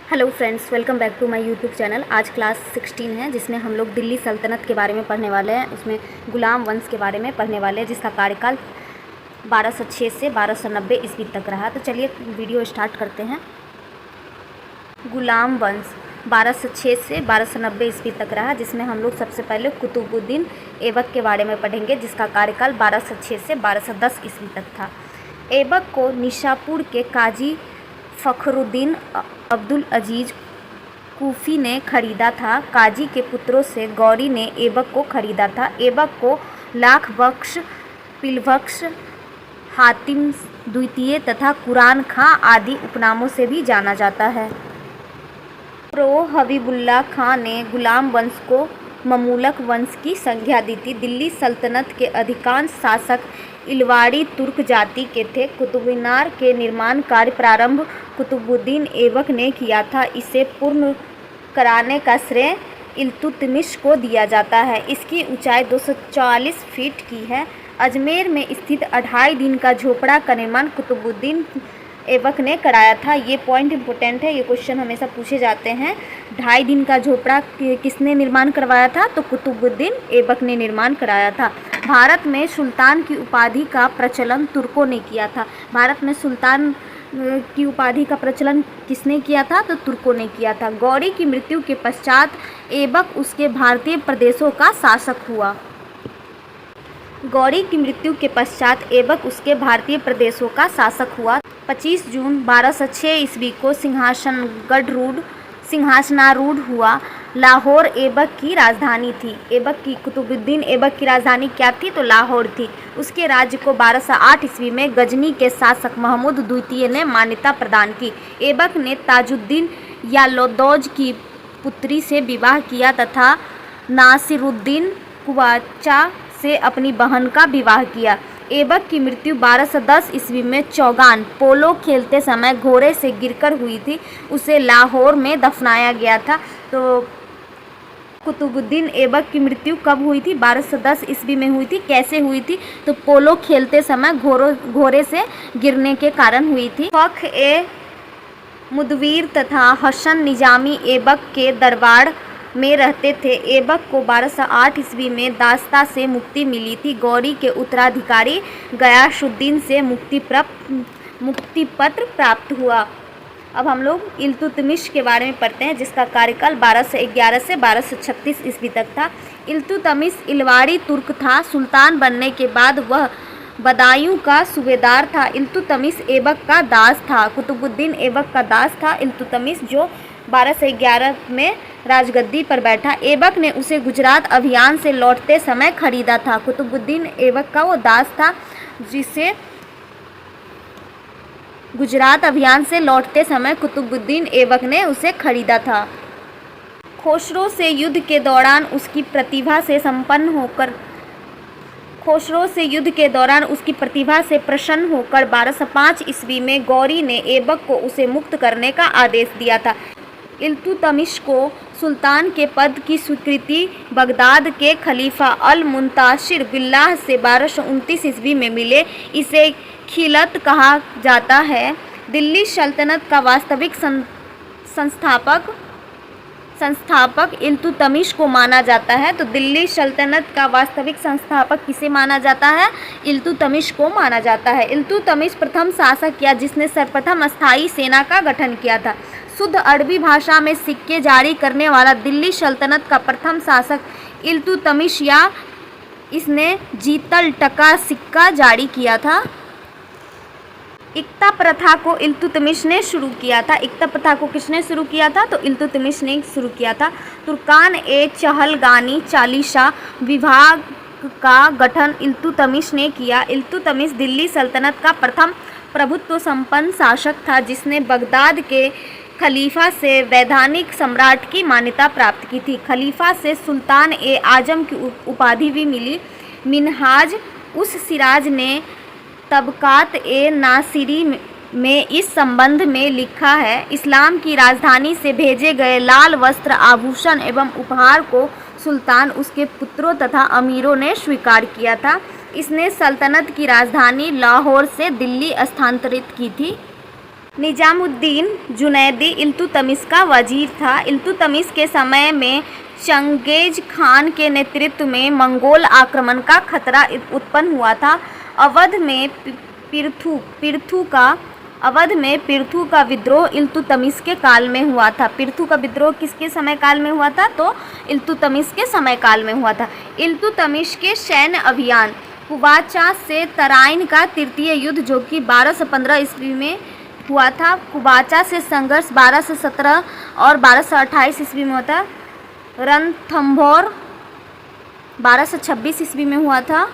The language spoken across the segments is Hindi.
Hello friends, welcome back to my YouTube channel. आज क्लास 16 है जिसमें हम लोग दिल्ली सल्तनत के बारे में पढ़ने वाले हैं। उसमें गुलाम वंश के बारे में पढ़ने वाले हैं जिसका कार्यकाल 1206 से 1290 ईस्वी तक रहा। तो चलिए वीडियो स्टार्ट करते हैं। गुलाम वंश 1206 से 1290 ईस्वी तक रहा, जिसमें हम लोग सबसे पहले कुतुबुद्दीन ऐबक के बारे में पढ़ेंगे जिसका कार्यकाल 1206 से 1210 ईस्वी तक था। ऐबक को निशापुर के काजी फ़खरुद्दीन अब्दुल अजीज़ कूफ़ी ने खरीदा था। काजी के पुत्रों से गौरी ने ऐबक को खरीदा था। ऐबक को लाख बख्श, पिलबख्श, हातिम द्वितीय तथा कुरान खां आदि उपनामों से भी जाना जाता है। प्रो हबीबुल्लाह खां ने गुलाम वंश को ममलूक वंश की संज्ञा दी थी। दिल्ली सल्तनत के अधिकांश शासक इलवाड़ी तुर्क जाति के थे। कुतुब मीनार के निर्माण कार्य प्रारंभ कुतुबुद्दीन ऐबक ने किया था। इसे पूर्ण कराने का श्रेय इल्तुतमिश को दिया जाता है। इसकी ऊंचाई 240 फीट की है। अजमेर में स्थित 2.5 दिन का झोपड़ा का निर्माण कुतुबुद्दीन ऐबक ने कराया था। ये पॉइंट इंपॉर्टेंट है, ये क्वेश्चन हमेशा पूछे जाते हैं। 2.5 दिन का झोपड़ा किसने निर्माण करवाया था? तो कुतुबुद्दीन ऐबक ने निर्माण कराया था। भारत में सुल्तान की उपाधि का प्रचलन तुर्कों ने किया था। भारत में सुल्तान की उपाधि का प्रचलन किसने किया था? तो तुर्कों ने किया था। गौरी की मृत्यु के पश्चात ऐबक उसके भारतीय प्रदेशों का शासक हुआ। गौरी की मृत्यु के पश्चात ऐबक उसके भारतीय प्रदेशों का शासक हुआ। 25 जून 1206 ईस्वी को सिंहासनारूढ़ हुआ। लाहौर ऐबक की राजधानी थी। कुतुबुद्दीन ऐबक की राजधानी क्या थी? तो लाहौर थी। उसके राज्य को 1208 ईस्वी में गजनी के शासक महमूद द्वितीय ने मान्यता प्रदान की। ऐबक ने ताजुद्दीन या लोदौज की पुत्री से विवाह किया तथा नासिरुद्दीन कुवाचा से अपनी बहन का विवाह किया। ऐबक की मृत्यु 1210 ईस्वी में चौगान पोलो खेलते समय घोड़े से गिरकर हुई थी। उसे लाहौर में दफनाया गया था। तो कुतुबुद्दीन ऐबक की मृत्यु कब हुई थी? 1210 ईस्वी में हुई थी। कैसे हुई थी? तो पोलो खेलते समय घोड़े से गिरने के कारण हुई थी। मुदवीर तथा हसन निजामी ऐबक के दरबार में रहते थे। ऐबक को 1208 ईस्वी में दास्ता से मुक्ति मिली थी। गौरी के उत्तराधिकारी गयासुद्दीन से मुक्ति पत्र प्राप्त हुआ। अब हम लोग इल्तुतमिश के बारे में पढ़ते हैं जिसका कार्यकाल 1211 से 1236 ईस्वी तक था। इल्तुतमिश इलवाड़ी तुर्क था। सुल्तान बनने के बाद वह बदायूं का सूबेदार था। इल्तुतमिश ऐबक का दास था। कुतुबुद्दीन ऐबक का दास था इल्तुतमिश, जो 1211 में राजगद्दी पर बैठा। ऐबक ने उसे गुजरात अभियान से लौटते समय खरीदा था। कुतुबुद्दीन ऐबक का वो दास था जिसे गुजरात अभियान से लौटते समय कुतुबुद्दीन ऐबक ने उसे खरीदा था। खोसरो से युद्ध के दौरान उसकी प्रतिभा से प्रसन्न होकर 1205 ईस्वी में गौरी ने ऐबक को उसे मुक्त करने का आदेश दिया था। इल्तुतमिश को सुल्तान के पद की स्वीकृति बगदाद के खलीफा अल मुंताशिर बिल्लाह से 1229 ईस्वी में मिले। इसे खिलत कहा जाता है। दिल्ली सल्तनत का वास्तविक संस्थापक इल्तुतमिश को माना जाता है। तो दिल्ली सल्तनत का वास्तविक संस्थापक किसे माना जाता है? इल्तुतमिश को माना जाता है। इल्तुतमिश प्रथम शासक या जिसने सर्वप्रथम अस्थायी सेना का गठन किया था। शुद्ध अरबी भाषा में सिक्के जारी करने वाला दिल्ली सल्तनत का प्रथम शासक इल्तुतमिश या इसने जीतल टका सिक्का जारी किया था। इक्ता प्रथा को इल्तुतमिश ने शुरू किया था। इक्ता प्रथा को किसने शुरू किया था? तो इल्तुतमिश ने शुरू किया था। तुर्कान ए चहलगानी चालीसा विभाग का गठन इल्तुतमिश ने किया। इल्तुतमिश दिल्ली सल्तनत का प्रथम प्रभुत्व संपन्न शासक था जिसने बगदाद के खलीफा से वैधानिक सम्राट की मान्यता प्राप्त की थी। खलीफा से सुल्तान ए आजम की उपाधि भी मिली। मिनहाज उस सिराज ने तबकात ए नासिरी में इस संबंध में लिखा है। इस्लाम की राजधानी से भेजे गए लाल वस्त्र, आभूषण एवं उपहार को सुल्तान, उसके पुत्रों तथा अमीरों ने स्वीकार किया था। इसने सल्तनत की राजधानी लाहौर से दिल्ली स्थानांतरित की थी। निजामुद्दीन जुनैदी इल्तुतमिश का वजीर था। इल्तुतमिश के समय में चंगेज खान के नेतृत्व में मंगोल आक्रमण का खतरा उत्पन्न हुआ था। अवध में पिर्थू का विद्रोह इल्तुतमिश के काल में हुआ था। पिर्थू का विद्रोह किसके समय काल में हुआ था? तो इल्तुतमिश के समय काल में हुआ था। इल्तुतमिश के सैन्य अभियान कुबाचा से तराइन का तृतीय युद्ध जो कि 1215 ईस्वी में हुआ था। कुबाचा से संघर्ष 1217 और 1228 ईस्वी में हुआ था। रणथंभौर 1226 ईस्वी में हुआ था।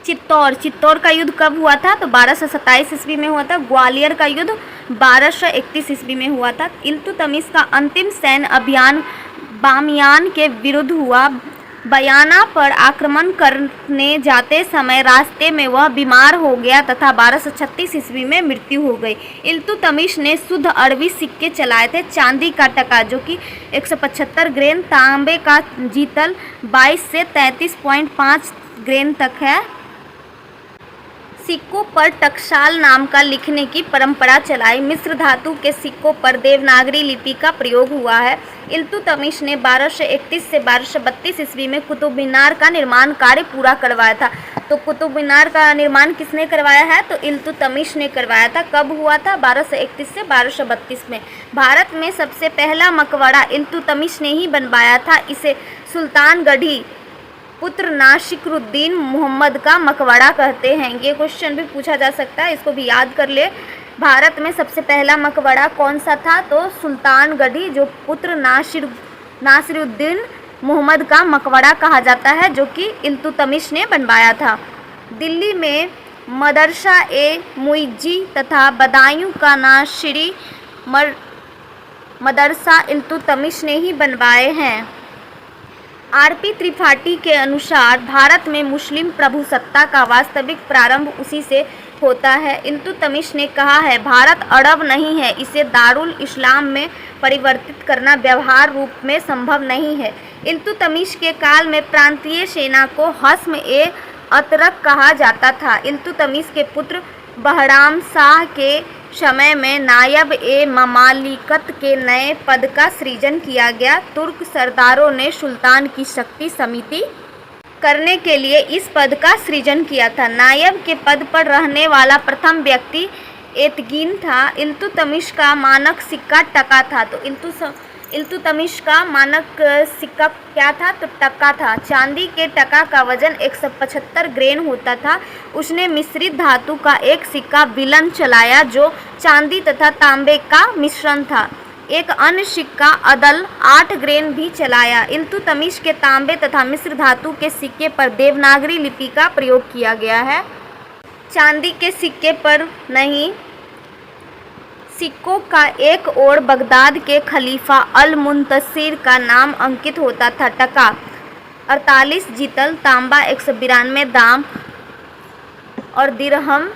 चित्तौड़ का युद्ध कब हुआ था? तो 1227 ईस्वी में हुआ था। ग्वालियर का युद्ध 1231 ईस्वी में हुआ था। इल्तुतमिश का अंतिम सैन्य अभियान बामियान के विरुद्ध हुआ। बयाना पर आक्रमण करने जाते समय रास्ते में वह बीमार हो गया तथा 1236 ईस्वी में मृत्यु हो गई। इल्तुतमिश ने शुद्ध अरबी सिक्के चलाए थे। चांदी का टका जो कि 175 ग्रेन, तांबे का जीतल 22 से 33.5 ग्रेन तक है। सिक्कों पर टकसाल नाम का लिखने की परंपरा चलाई। मिस्र धातु के सिक्कों पर देवनागरी लिपि का प्रयोग हुआ है। इल्तुतमिश ने 1231 से 1232 ईस्वी में कुतुब मीनार का निर्माण कार्य पूरा करवाया था। तो कुतुब मीनार का निर्माण किसने करवाया है? तो इल्तुतमिश ने करवाया था। कब हुआ था? 1231 से 1232 में। भारत में सबसे पहला मकबरा इल्तुतमिश ने ही बनवाया था। इसे सुल्तानगढ़ी पुत्र नासिरुद्दीन मोहम्मद का मकबरा कहते हैं। ये क्वेश्चन भी पूछा जा सकता है, इसको भी याद कर ले। भारत में सबसे पहला मकबरा कौन सा था? तो सुल्तानगढ़ी जो पुत्र नासिरुद्दीन मोहम्मद का मकबरा कहा जाता है, जो कि इल्तुतमिश ने बनवाया था। दिल्ली में मदरसा ए मुइज्जी तथा बदायूं का नासिरी मदरसा इल्तुतमिश ने ही बनवाए हैं। आरपी त्रिपाठी के अनुसार भारत में मुस्लिम प्रभुसत्ता का वास्तविक प्रारंभ उसी से होता है। इल्तुतमिश ने कहा है, भारत अरब नहीं है, इसे दारुल इस्लाम में परिवर्तित करना व्यवहार रूप में संभव नहीं है। इल्तुतमिश के काल में प्रांतीय सेना को हस्म ए अतरक कहा जाता था। इल्तुतमिश के पुत्र बहराम शाह के समय में नायब ए ममालिकत के नए पद का सृजन किया गया। तुर्क सरदारों ने सुल्तान की शक्ति समिति करने के लिए इस पद का सृजन किया था। नायब के पद पर रहने वाला प्रथम व्यक्ति एतगिन था। इल्तुतमिश का मानक सिक्का टका था। तो इल्तुतमिश का मानक सिक्का क्या था? तो टका था। चांदी के टका का वजन 175 ग्रेन होता था। उसने मिश्रित धातु का एक सिक्का विलन चलाया जो चांदी तथा तांबे का मिश्रण था। एक अन्य सिक्का अदल 8 ग्रेन भी चलाया। इल्तुतमिश के तांबे तथा मिश्र धातु के सिक्के पर देवनागरी लिपि का प्रयोग किया गया है, चांदी के सिक्के पर नहीं। सिक्कों का एक ओर बगदाद के खलीफा अल मुंतसिर का नाम अंकित होता था। टका 48 जीतल, तांबा 192 दाम और दिरहम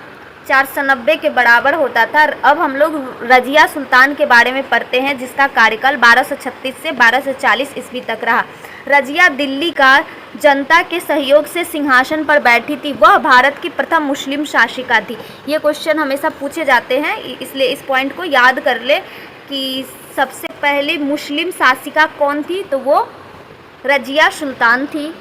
490 के बराबर होता था। अब हम लोग रजिया सुल्तान के बारे में पढ़ते हैं, जिसका कार्यकाल 1236 से 1240 ईस्वी तक रहा। रजिया दिल्ली का जनता के सहयोग से सिंहासन पर बैठी थी। वह भारत की प्रथम मुस्लिम शासिका थी। ये क्वेश्चन हमेशा पूछे जाते हैं, इसलिए इस पॉइंट को याद कर ले कि सबसे पहले मुस्लिम शासिका कौन थी? तो वो रजिया सुल्तान थी।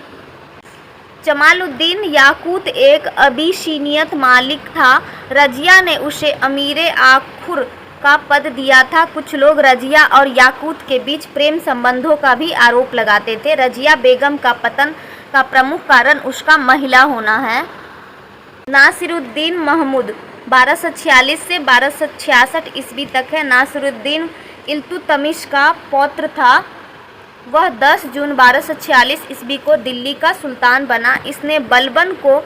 जमालुद्दीन याकूत एक अबिसीनियत मालिक था। रजिया ने उसे अमीरे आखुर का पद दिया था। कुछ लोग रजिया और याकूत के बीच प्रेम संबंधों का भी आरोप लगाते थे। रजिया बेगम का पतन का प्रमुख कारण उसका महिला होना है। नासिरुद्दीन महमूद 1246 से 1266 ईस्वी तक है। नासिरुद्दीन इल्तुतमिश का पौत्र था। वह 10 जून 1246 ईस्वी को दिल्ली का सुल्तान बना। इसने बलबन को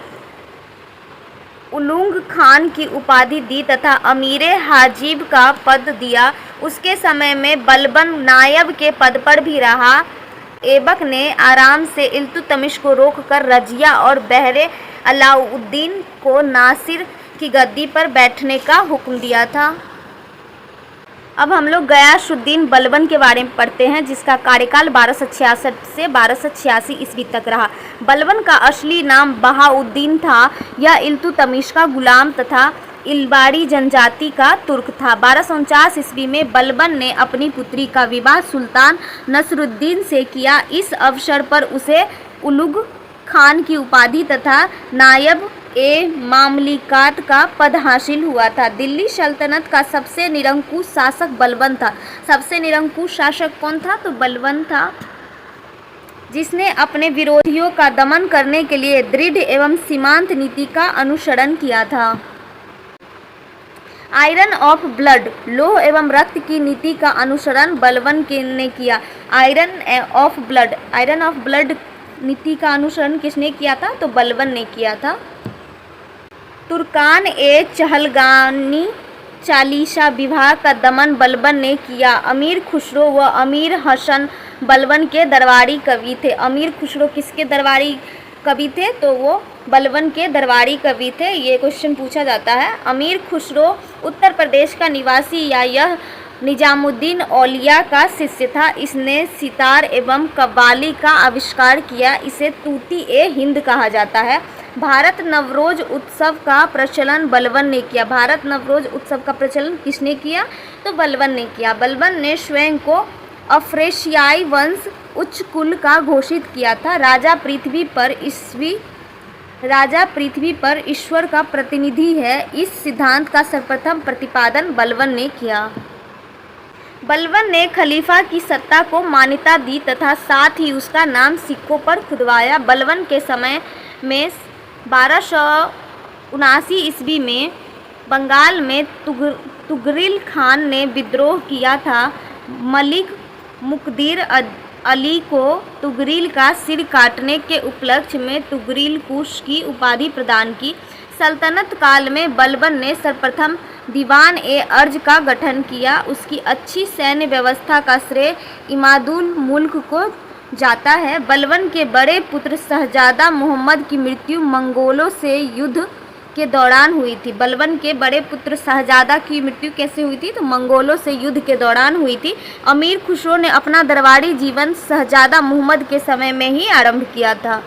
उलुग खान की उपाधि दी तथा अमीरे हाजिब का पद दिया। उसके समय में बलबन नायब के पद पर भी रहा। ऐबक ने आराम से इल्तुतमिश को रोककर रजिया और बहरे अलाउद्दीन को नासिर की गद्दी पर बैठने का हुक्म दिया था। अब हम लोग गयासुद्दीन बलबन के बारे में पढ़ते हैं, जिसका कार्यकाल 1266 से 1286 ईस्वी तक रहा। बलबन का असली नाम बहाउद्दीन था। यह इल्तुतमिश का गुलाम तथा इल्बारी जनजाति का तुर्क था। 1249 ईस्वी में बलबन ने अपनी पुत्री का विवाह सुल्तान नसरुद्दीन से किया। इस अवसर पर उसे उलुग खान की उपाधि तथा नायब ए मामलिकात का पद हासिल हुआ था। दिल्ली सल्तनत का सबसे निरंकुश शासक बलबन था। सबसे निरंकुश शासक कौन था? तो बलबन था, जिसने अपने विरोधियों का दमन करने के लिए दृढ़ एवं सीमांत नीति का अनुसरण किया था। आयरन ऑफ ब्लड, लौह एवं रक्त की नीति का अनुसरण बलबन ने किया। आयरन ऑफ ब्लड नीति का अनुसरण किसने किया था? तो बलबन ने किया था। तुर्कान ए चहलगानी चालीसा विवाह का दमन बलबन ने किया। अमीर खुसरो व अमीर हसन बलबन के दरबारी कवि थे। अमीर खुसरो किसके दरबारी कवि थे? तो वो बलबन के दरबारी कवि थे। ये क्वेश्चन पूछा जाता है। अमीर खुसरो उत्तर प्रदेश का निवासी या यह निजामुद्दीन औलिया का शिष्य था। इसने सितार एवं कव्वाली का आविष्कार किया। इसे तूती ए हिंद कहा जाता है। भारत नवरोज उत्सव का प्रचलन बलबन ने किया। भारत नवरोज उत्सव का प्रचलन किसने किया? तो बलबन ने किया। बलबन ने स्वयं को अफ्रेशियाई वंश उच्च कुल का घोषित किया था। राजा पृथ्वी पर ईश्वर का प्रतिनिधि है। इस सिद्धांत का सर्वप्रथम प्रतिपादन बलबन ने किया। बलबन ने खलीफा की सत्ता को मान्यता दी तथा साथ ही उसका नाम सिक्कों पर खुदवाया। बलबन के समय में 1279 ईस्वी में बंगाल में तुगरिल खान ने विद्रोह किया था। मलिक मुकद्दर अली को तुगरिल का सिर काटने के उपलक्ष्य में तुगरिल कुश की उपाधि प्रदान की। सल्तनत काल में बलबन ने सर्वप्रथम दीवान ए अर्ज का गठन किया। उसकी अच्छी सैन्य व्यवस्था का श्रेय इमादुल मुल्क को जाता है। बलबन के बड़े पुत्र शहजादा मोहम्मद की मृत्यु मंगोलों से युद्ध के दौरान हुई थी। बलबन के बड़े पुत्र शहजादा की मृत्यु कैसे हुई थी? तो मंगोलों से युद्ध के दौरान हुई थी। अमीर खुसरो ने अपना दरबारी जीवन शहजादा मोहम्मद के समय में ही आरंभ किया था।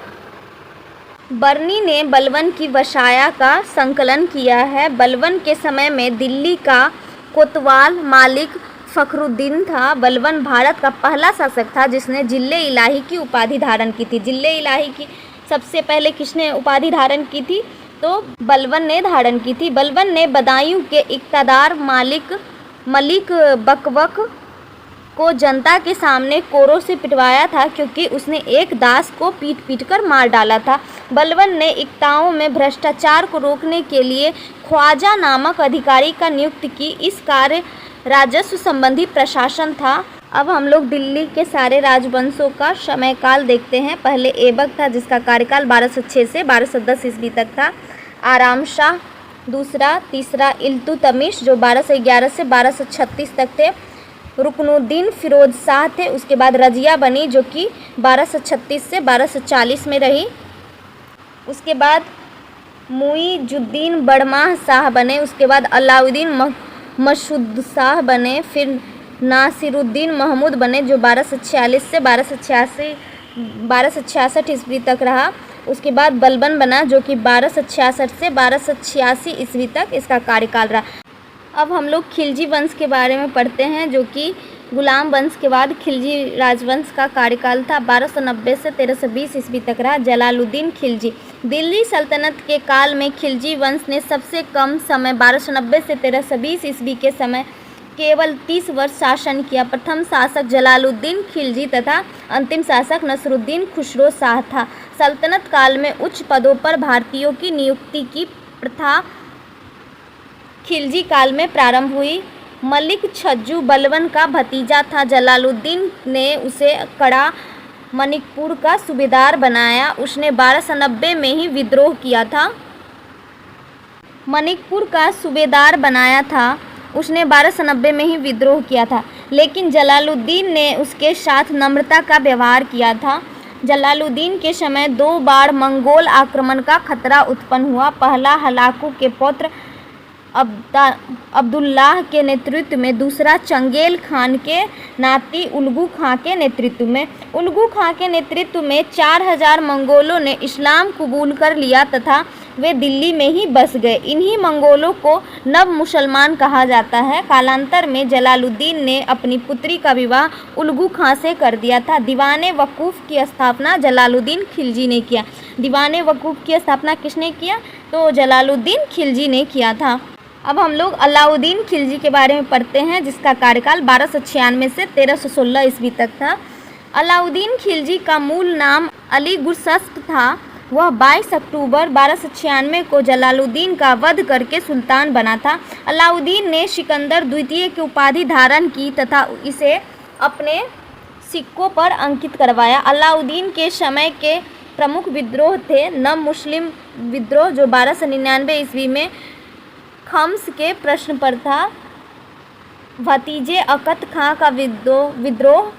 बर्नी ने बलबन की वसाया का संकलन किया है। बलबन के समय में दिल्ली का कोतवाल मालिक फखरुद्दीन था। बलबन भारत का पहला शासक था जिसने जिले इलाही की उपाधि धारण की थी। जिले इलाही की सबसे पहले किसने उपाधि धारण की थी? तो बलबन ने धारण की थी। बलबन ने बदायूं के इक़्तिदार मलिक बकबक को जनता के सामने कोरों से पिटवाया था क्योंकि उसने एक दास को पीट कर मार डाला था। बलबन ने इक़्ताओं में भ्रष्टाचार को रोकने के लिए ख्वाजा नामक अधिकारी का नियुक्त की। इस कार्य राजस्व संबंधी प्रशासन था। अब हम लोग दिल्ली के सारे राजवंशों का समयकाल देखते हैं। पहले ऐबक था जिसका कार्यकाल 1206 से 1210 ईस्वी तक था। आराम शाह दूसरा, तीसरा इल्तुतमिश जो 1211 से 1236 तक थे। रुकनुद्दीन फिरोज शाह थे। उसके बाद रजिया बनी जो कि 1236 से 1240 में रही। उसके बाद मुइजुद्दीन बड़माह शाह बने। उसके बाद अलाउद्दीन मसूद शाह बने। फिर नासिरुद्दीन महमूद बने जो 1246 से 1266 ईस्वी तक रहा। उसके बाद बलबन बना जो कि 1266 से 1286 ईस्वी तक इसका कार्यकाल रहा। अब हम लोग खिलजी वंश के बारे में पढ़ते हैं जो कि गुलाम वंश के बाद खिलजी राजवंश का कार्यकाल था। 1290 से 1320 ईस्वी तक रहा। जलालुद्दीन खिलजी। दिल्ली सल्तनत के काल में खिलजी वंश ने सबसे कम समय 1290 से 1320 ईस्वी के समय केवल 30 वर्ष शासन किया। प्रथम शासक जलालुद्दीन खिलजी तथा अंतिम शासक नसरुद्दीन खुसरो शाह था। सल्तनत काल में उच्च पदों पर भारतीयों की नियुक्ति की प्रथा खिलजी काल में प्रारंभ हुई। मलिक छज्जू बलबन का भतीजा था। जलालुद्दीन ने उसे कड़ा मणिकपुर का सूबेदार बनाया। उसने 1290 में ही विद्रोह किया था। मणिकपुर का सूबेदार बनाया था उसने 1290 में ही विद्रोह किया था, लेकिन जलालुद्दीन ने उसके साथ नम्रता का व्यवहार किया था। जलालुद्दीन के समय 2 बार मंगोल आक्रमण का खतरा उत्पन्न हुआ। पहला हलाकू के पुत्र अब्दुल्लाह के नेतृत्व में, दूसरा चंगेल खान के नाती उलगू खां के नेतृत्व में। उलगू खां के नेतृत्व में 4000 मंगोलों ने इस्लाम कबूल कर लिया तथा वे दिल्ली में ही बस गए। इन्हीं मंगोलों को नव मुसलमान कहा जाता है। कालांतर में जलालुद्दीन ने अपनी पुत्री का विवाह उलगू खां से कर दिया था। दीवाने वकूफ़ की स्थापना जलालुद्दीन खिलजी ने किया। दीवाने वकूफ़ की स्थापना किसने किया? तो जलालुद्दीन खिलजी ने किया था। अब हम लोग अलाउद्दीन खिलजी के बारे में पढ़ते हैं, जिसका कार्यकाल 1296 से 1316 ईस्वी तक था। अलाउद्दीन खिलजी का मूल नाम अली गुरशस्प था। वह 22 अक्टूबर 1296 को जलालुद्दीन का वध करके सुल्तान बना था। अलाउद्दीन ने सिकंदर द्वितीय की उपाधि धारण की तथा इसे अपने सिक्कों पर अंकित करवाया। अलाउद्दीन के समय के प्रमुख विद्रोह थे नव मुस्लिम विद्रोह, जो 1299 ईस्वी में खम्स के प्रश्न पर था। भतीजे अकत खां का विद्रोह।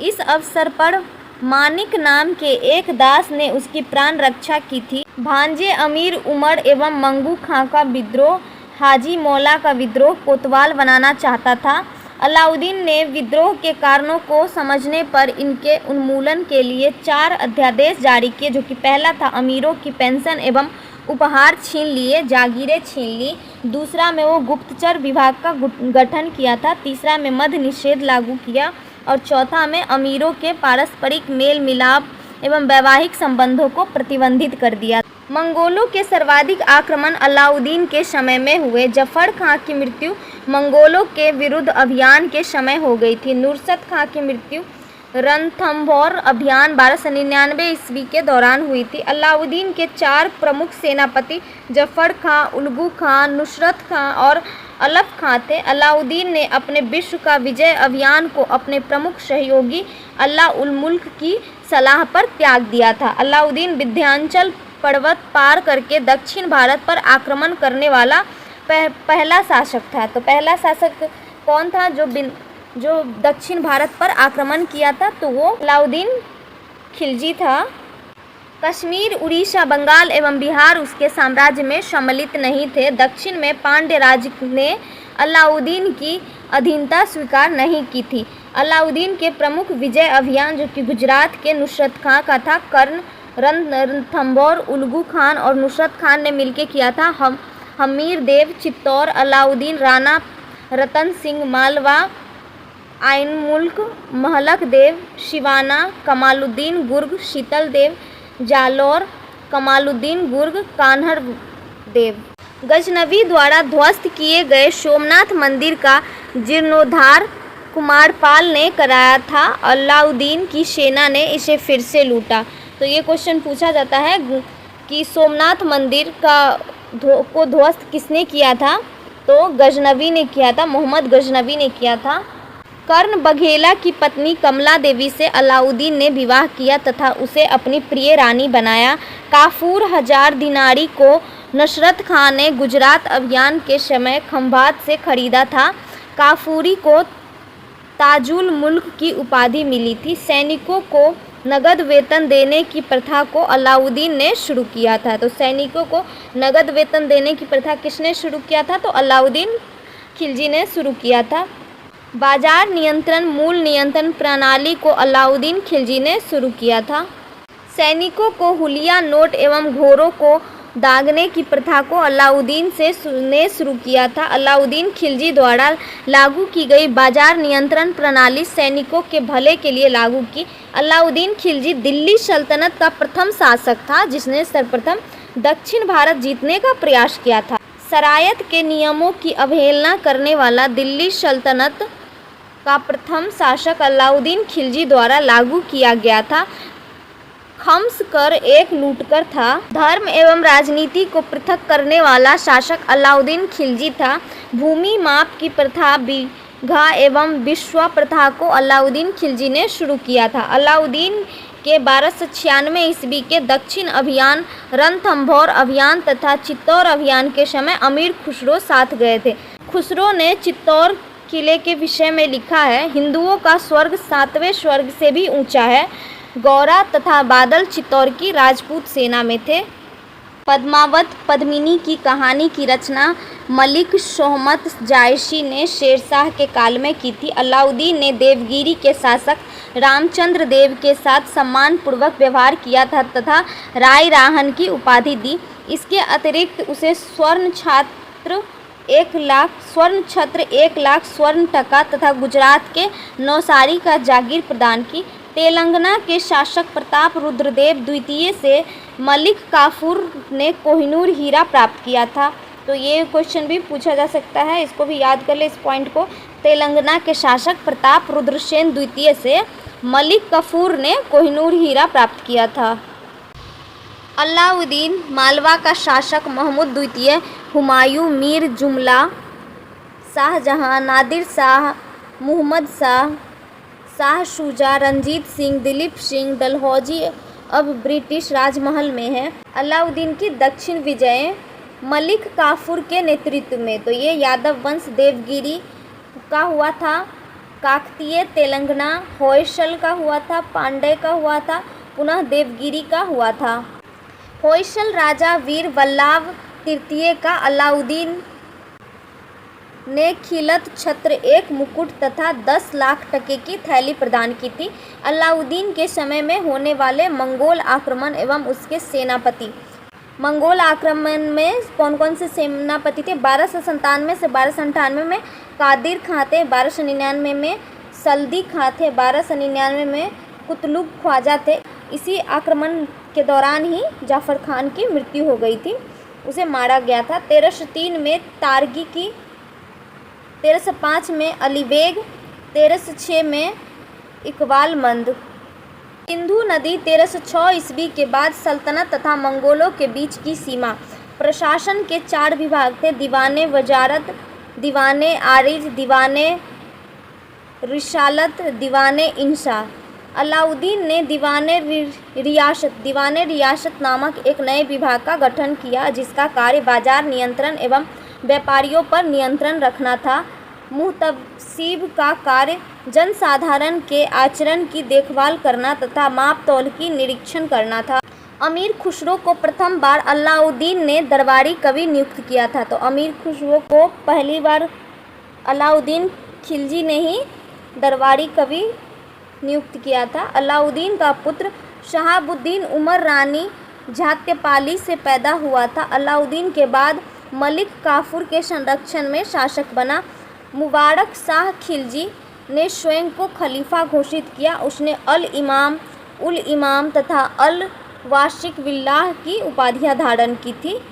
इस अवसर पर मानिक नाम के एक दास ने उसकी प्राण रक्षा की थी। भांजे अमीर उमर एवं मंगू खां का विद्रोह। हाजी मौला का विद्रोह कोतवाल बनाना चाहता था। अलाउद्दीन ने विद्रोह के कारणों को समझने पर इनके उन्मूलन के लिए 4 अध्यादेश जारी किए, जो कि पहला था अमीरों की पेंशन एवं उपहार छीन लिए, जागीरें छीन ली। दूसरा में वो गुप्तचर विभाग का गठन किया था। तीसरा में मद्य निषेध लागू किया और चौथा में अमीरों के पारस्परिक मेल मिलाप एवं वैवाहिक संबंधों को प्रतिबंधित कर दिया। मंगोलों के सर्वाधिक आक्रमण अलाउद्दीन के समय में हुए। जफर खां की मृत्यु मंगोलों के विरुद्ध अभियान के समय हो गई थी। नुसरत खां की मृत्यु रणथंभौर अभियान 1299 ईस्वी के दौरान हुई थी। अलाउद्दीन के 4 प्रमुख सेनापति जफर खां, उलगू खां, नुसरत खां और अलफ खां थे। अलाउद्दीन ने अपने विश्व का विजय अभियान को अपने प्रमुख सहयोगी अल्लाह उल मुल्क की सलाह पर त्याग दिया था। अलाउद्दीन विंध्याचल पर्वत पार करके दक्षिण भारत पर आक्रमण करने वाला पहला शासक था। तो पहला शासक कौन था जो दक्षिण भारत पर आक्रमण किया था? तो वो अलाउद्दीन खिलजी था। कश्मीर, उड़ीसा, बंगाल एवं बिहार उसके साम्राज्य में सम्मिलित नहीं थे। दक्षिण में पांड्य राज्य ने अलाउद्दीन की अधीनता स्वीकार नहीं की थी। अलाउद्दीन के प्रमुख विजय अभियान, जो कि गुजरात के नुसरत खां का था, कर्ण, रणथंभौर, उलगू खान और नुसरत खान ने मिलकर किया था। हमीर देव चित्तौड़, अलाउद्दीन राणा रतन सिंह मालवा, आइन मुल्क, महलक देव शिवाना, कमालुद्दीन गुर्ग, शीतल देव जालौर, कमालुद्दीन गुर्ग, कान्हर देव। गजनवी द्वारा ध्वस्त किए गए सोमनाथ मंदिर का जीर्णोद्धार कुमारपाल ने कराया था। अलाउद्दीन की सेना ने इसे फिर से लूटा। तो ये क्वेश्चन पूछा जाता है कि सोमनाथ मंदिर को ध्वस्त किसने किया था? तो गजनवी ने किया था, मोहम्मद गजनवी ने किया था। कर्ण बघेला की पत्नी कमला देवी से अलाउद्दीन ने विवाह किया तथा उसे अपनी प्रिय रानी बनाया। काफूर 1000 दिनारी को नुसरत खां ने गुजरात अभियान के समय खंभात से खरीदा था। काफूरी को ताजुल मुल्क की उपाधि मिली थी। सैनिकों को नगद वेतन देने की प्रथा को अलाउद्दीन ने शुरू किया था। तो सैनिकों को नगद वेतन देने की प्रथा किसने शुरू किया था? तो अलाउद्दीन खिलजी ने शुरू किया था। बाजार नियंत्रण मूल नियंत्रण प्रणाली को अलाउद्दीन खिलजी ने शुरू किया था। सैनिकों को हुलिया, नोट एवं घोड़ों को दागने की प्रथा को अलाउद्दीन ने शुरू किया था। अलाउद्दीन खिलजी द्वारा लागू की गई बाजार नियंत्रण प्रणाली सैनिकों के भले के लिए लागू की। अलाउद्दीन खिलजी दिल्ली सल्तनत का प्रथम शासक था जिसने सर्वप्रथम दक्षिण भारत जीतने का प्रयास किया था। सरायत के नियमों की अवहेलना करने वाला दिल्ली सल्तनत का प्रथम शासक अलाउद्दीन खिलजी द्वारा लागू किया गया था। खम्स कर एक लूटकर था। धर्म एवं राजनीति को पृथक करने वाला शासक अलाउद्दीन खिलजी था। भूमि माप की प्रथा, बीघा एवं विश्वा प्रथा को अलाउद्दीन खिलजी ने शुरू किया था। अलाउद्दीन के 1296 ईस्वी के दक्षिण अभियान, रणथंभौर अभियान तथा चित्तौड़ अभियान के समय अमीर खुसरो साथ गए थे। खुसरो ने चित्तौड़ किले के विषय में लिखा है, हिंदुओं का स्वर्ग 7वें स्वर्ग से भी ऊंचा है। गौरा तथा बादल चित्तौड़ की राजपूत सेना में थे। पद्मावत पद्मिनी की कहानी की रचना मलिक शोहमत जायसी ने शेरशाह के काल में की थी। अलाउद्दीन ने देवगिरी के शासक रामचंद्र देव के साथ सम्मानपूर्वक व्यवहार किया था तथा राय राहन की उपाधि दी। इसके अतिरिक्त उसे स्वर्ण छत्र 1,00,000 स्वर्ण टका तथा गुजरात के नौसारी का जागीर प्रदान की। तेलंगाना के शासक प्रताप रुद्रदेव द्वितीय से मलिक काफूर ने कोहिनूर हीरा प्राप्त किया था। तो ये क्वेश्चन भी पूछा जा सकता है, इसको भी याद कर ले इस पॉइंट को। तेलंगाना के शासक प्रताप रुद्रसेन द्वितीय से मलिक काफूर ने कोहिनूर हीरा प्राप्त किया था। अलाउद्दीन मालवा का शासक महमूद द्वितीय, हुमायूं, मीर जुमला, शाहजहां, नादिर शाह, मुहम्मद शाह, शाह शुजा, रंजीत सिंह, दिलीप सिंह डलहौजी अब ब्रिटिश राजमहल में है। अलाउद्दीन की दक्षिण विजय मलिक काफूर के नेतृत्व में, तो ये यादव वंश देवगिरी का हुआ था, काकतीय तेलंगाना, होयसल का हुआ था, पांड्य का हुआ था, पुनः देवगिरी का हुआ था। होयसल राजा वीर वल्लभ तृतीय का अलाउद्दीन ने खिलत छत्र, एक मुकुट तथा 10 लाख टके की थैली प्रदान की थी। अलाउद्दीन के समय में होने वाले मंगोल आक्रमण एवं उसके सेनापति। मंगोल आक्रमण में कौन कौन से सेनापति थे? 1297 से 1298 में कादिर खां थे, 1299 में सल्दी खां थे, 1299 में कुतलुग ख्वाजा थे। इसी आक्रमण के दौरान ही जाफर खान की मृत्यु हो गई थी, उसे मारा गया था। 1303 में तारगी की, 1305 में अलीबेग, 1306 में इकबालमंद। सिंधु नदी 1306 ईस्वी के बाद सल्तनत तथा मंगोलों के बीच की सीमा। प्रशासन के 4 विभाग थे: दीवाने वजारत, दीवाने आरिज, दीवाने रिसालत, दीवाने इंशा। अलाउद्दीन ने दीवाने रियासत नामक एक नए विभाग का गठन किया जिसका कार्य बाजार नियंत्रण एवं व्यापारियों पर नियंत्रण रखना था। मुहतसीब का कार्य जनसाधारण के आचरण की देखभाल करना तथा माप तौल की निरीक्षण करना था। अमीर खुसरो को प्रथम बार अलाउद्दीन ने दरबारी कवि नियुक्त किया था। तो अमीर खुसरो को पहली बार अलाउद्दीन खिलजी ने ही दरबारी कवि नियुक्त किया था। अलाउद्दीन का पुत्र शहाबुद्दीन उमर रानी झात्यपाली से पैदा हुआ था। अलाउद्दीन के बाद मलिक काफूर के संरक्षण में शासक बना। मुबारक शाह खिलजी ने स्वयं को खलीफा घोषित किया। उसने उल इमाम तथा अल वाशिक बिल्लाह की उपाधियां धारण की थी।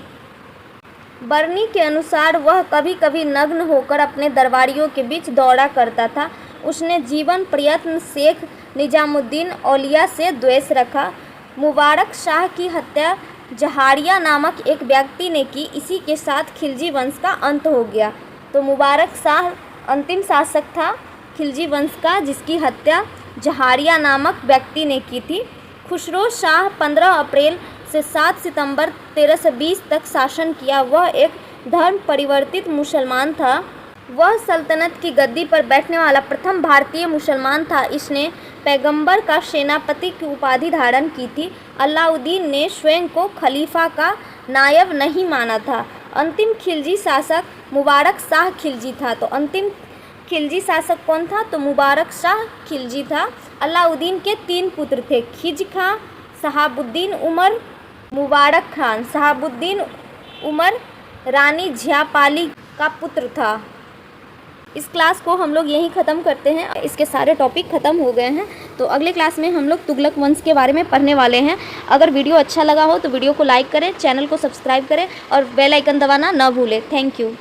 बरनी के अनुसार वह कभी कभी नग्न होकर अपने दरबारियों के बीच दौड़ा करता था। उसने जीवन प्रयत्न शेख निजामुद्दीन औलिया से द्वेष रखा। मुबारक शाह की हत्या जहारिया नामक एक व्यक्ति ने की। इसी के साथ खिलजी वंश का अंत हो गया। तो मुबारक शाह अंतिम शासक था खिलजी वंश का जिसकी हत्या जहारिया नामक व्यक्ति ने की थी। खुसरो शाह 15 अप्रैल से 7 सितंबर 1320 तक शासन किया। वह एक धर्म परिवर्तित मुसलमान था। वह सल्तनत की गद्दी पर बैठने वाला प्रथम भारतीय मुसलमान था। इसने पैगंबर का सेनापति की उपाधि धारण की थी। अलाउद्दीन ने स्वयं को खलीफा का नायब नहीं माना था। अंतिम खिलजी शासक मुबारक शाह खिलजी था। तो अंतिम खिलजी शासक कौन था? तो मुबारक शाह खिलजी था। अलाउद्दीन के 3 पुत्र थे: खिज खां, शहाबुद्दीन उमर, मुबारक खान। शहाबुद्दीन उमर रानी झ्यापाली का पुत्र था। इस क्लास को हम लोग यहीं ख़त्म करते हैं। इसके सारे टॉपिक ख़त्म हो गए हैं। तो अगले क्लास में हम लोग तुगलक वंश के बारे में पढ़ने वाले हैं। अगर वीडियो अच्छा लगा हो तो वीडियो को लाइक करें, चैनल को सब्सक्राइब करें और बेल आइकन दबाना ना भूलें। Thank you.